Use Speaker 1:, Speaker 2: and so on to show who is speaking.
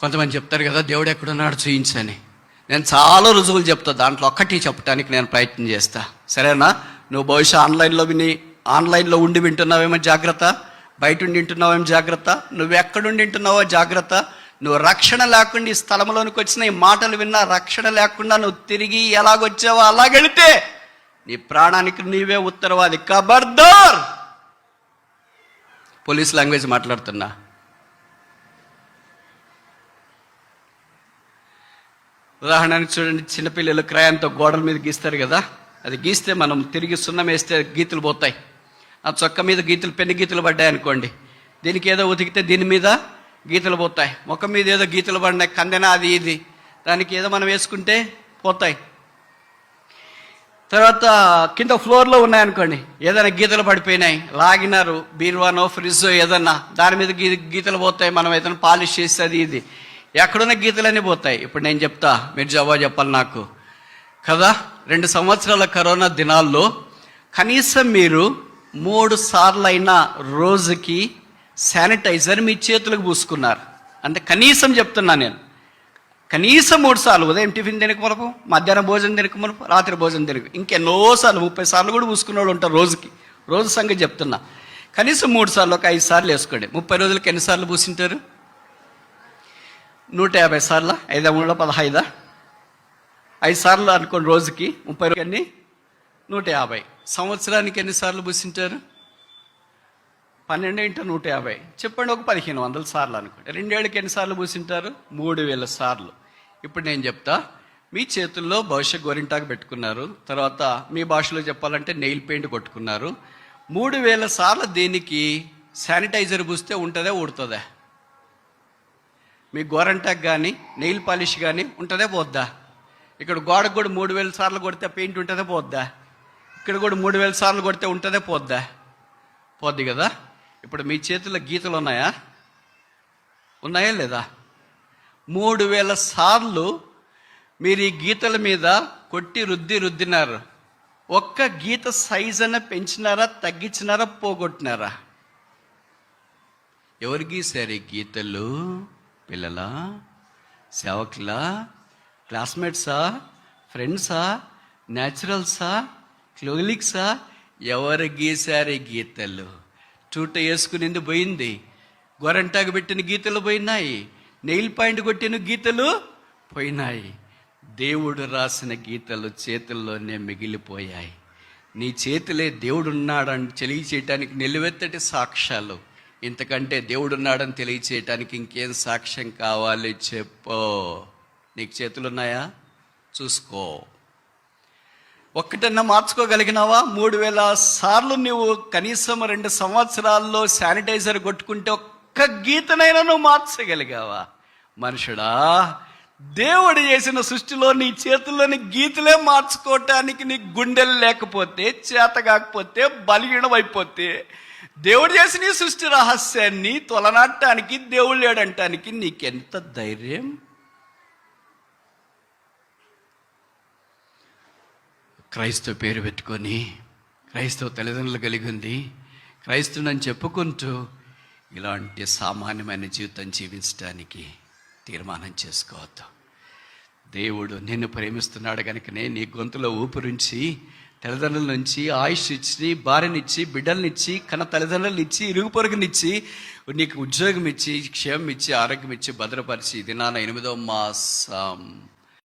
Speaker 1: కొంతమంది చెప్తారు కదా దేవుడు ఎక్కడున్నాడు చూయించని. నేను చాలా రుజువులు చెప్తా, దాంట్లో ఒక్కటి చెప్పడానికి నేను ప్రయత్నం చేస్తా. సరేనా? నువ్వు బహుశా ఆన్లైన్లో ఉండి వింటున్నావేమో జాగ్రత్త, బయట ఉండి వింటున్నావేమో జాగ్రత్త, నువ్వు ఎక్కడుండి వింటున్నావో జాగ్రత్త. నువ్వు రక్షణ లేకుండా ఈ స్థలంలోనికి వచ్చిన ఈ మాటలు విన్నా, రక్షణ లేకుండా నువ్వు తిరిగి ఎలాగొచ్చావో అలాగెళితే నీ ప్రాణానికి నీవే ఉత్తరవాది. ఖబర్దార్! పోలీస్ లాంగ్వేజ్ మాట్లాడుతున్నా. ఉదాహరణకి చూడండి, చిన్నపిల్లలు క్రయాంతో గోడల మీద గీస్తారు కదా, అది గీస్తే మనం తిరిగి సున్నం వేస్తే గీతలు పోతాయి. ఆ చొక్క మీద గీతలు, పెన్ను గీతలు పడ్డాయి అనుకోండి, దీనికి ఏదో ఉతికితే దీని మీద గీతలు పోతాయి. ముఖం మీద ఏదో గీతలు పడినాయి, కందెన అది ఇది, దానికి ఏదో మనం వేసుకుంటే పోతాయి. తర్వాత కింద ఫ్లోర్లో ఉన్నాయనుకోండి, ఏదైనా గీతలు పడిపోయినాయి, లాగినారు, బీరువానో ఫ్రిడ్జో ఏదన్నా, దాని మీద గీతలు పోతాయి. మనం ఏదైనా పాలిష్ చేస్తే అది ఇది, ఎక్కడున్న గీతలన్నీ పోతాయి. ఇప్పుడు నేను చెప్తా, మీరు జవాబు చెప్పాలి నాకు కదా. 2 సంవత్సరాల కరోనా దినాల్లో కనీసం మీరు 3 సార్లు అయినా రోజుకి శానిటైజర్ మీ చేతులకు పూసుకున్నారు అంటే, కనీసం చెప్తున్నా నేను, కనీసం 3 సార్లు. ఉదయం టిఫిన్ తినక మునుపు, మధ్యాహ్నం భోజనం తినక మునుపు, రాత్రి భోజనం తినక, ఇంకెన్నోసార్లు 30 సార్లు కూడా పూసుకునే వాళ్ళు ఉంటారు రోజుకి. రోజు సంగతి చెప్తున్నా. కనీసం 3 సార్లు, ఒక 5 సార్లు వేసుకోండి. 30 రోజులకి ఎన్నిసార్లు పూసింటారు? 150 సార్లు. 5 3 15, 5 సార్లు అనుకోండి రోజుకి. 30 రోజులకి 150. సంవత్సరానికి ఎన్నిసార్లు పూసింటారు? 12 × 150 చెప్పండి, ఒక 1500 సార్లు అనుకోండి. 2 ఏళ్ళకి ఎన్నిసార్లు పూసింటారు? 3000 సార్లు. ఇప్పుడు నేను చెప్తా, మీ చేతుల్లో బహుశా గోరింటాకు పెట్టుకున్నారు, తర్వాత మీ భాషలో చెప్పాలంటే నెయిల్ పెయింట్ కొట్టుకున్నారు. 3000 సార్లు దీనికి శానిటైజర్ పూస్తే ఉంటుందా ఊడుతుందా? మీ గోరంటాకు కానీ నెయిల్ పాలిష్ కానీ ఉంటుందే పోద్దా? ఇక్కడ గోడకు కూడా 3000 సార్లు కొడితే పెయింట్ ఉంటుందే పోద్దా? ఇక్కడ కూడా 3000 సార్లు కొడితే ఉంటుందే పోద్దా? పోద్ది కదా. ఇప్పుడు మీ చేతుల్లో గీతలు ఉన్నాయా? ఉన్నాయా లేదా? 3000 సార్లు మీరు ఈ గీతల మీద కొట్టి రుద్దినారు. ఒక్క గీత సైజ్ అన్న పెంచినారా, తగ్గించినారా, పోగొట్టినారా? ఎవరు గీసారు ఈ గీతలు? పిల్లలా, సేవకులా, క్లాస్మేట్సా, ఫ్రెండ్సా, న్యాచురల్సా, క్లోలిక్సా? ఎవరు గీసారు ఈ గీతలు? చూట వేసుకునింది పోయింది, గొరంటాకు పెట్టిన గీతలు పోయినాయి, నెయిల్ పాయింట్ కొట్టిన గీతలు పోయినాయి. దేవుడు రాసిన గీతలు చేతుల్లోనే మిగిలిపోయాయి. నీ చేతులే దేవుడున్నాడని తెలియచేయటానికి నిలువెత్తటి సాక్ష్యాలు. ఇంతకంటే దేవుడున్నాడని తెలియచేయటానికి ఇంకేం సాక్ష్యం కావాలి చెప్పో? నీకు చేతులున్నాయా? చూసుకో. ఒక్కటన్నా మార్చుకోగలిగినావా? 3000 సార్లు నువ్వు కనీసం 2 సంవత్సరాల్లో శానిటైజర్ కొట్టుకుంటే ఒక్క గీతనైనా నువ్వు మార్చగలిగావా? మనుషుడా, దేవుడు చేసిన సృష్టిలో నీ చేతుల్లోని గీతలే మార్చుకోవటానికి నీ గుండెలు లేకపోతే, చేత కాకపోతే, బలహీనమైపోతే, దేవుడు చేసిన ఈ సృష్టి రహస్యాన్ని తొలనాటానికి దేవుడు లేడంటానికి నీకెంత ధైర్యం? క్రైస్తవ పేరు పెట్టుకొని, క్రైస్తవ తల్లిదండ్రులు కలిగి ఉంది, క్రైస్తవుని చెప్పుకుంటూ ఇలాంటి సామాన్యమైన జీవితం జీవించడానికి తీర్మానం చేసుకోవద్దు. దేవుడు నిన్ను ప్రేమిస్తున్నాడు కనుకనే నీ గొంతులో ఊపిరించి, తల్లిదండ్రుల నుంచి ఆయుష్ ఇచ్చి, భార్యనిచ్చి, బిడ్డలనిచ్చి, కన్న తల్లిదండ్రులనిచ్చి, ఇరుగు పొరుగునిచ్చి, నీకు ఉద్యోగం ఇచ్చి, క్షేమం ఇచ్చి, ఆరోగ్యం ఇచ్చి, భద్రపరిచి దినాన 8వ మాసం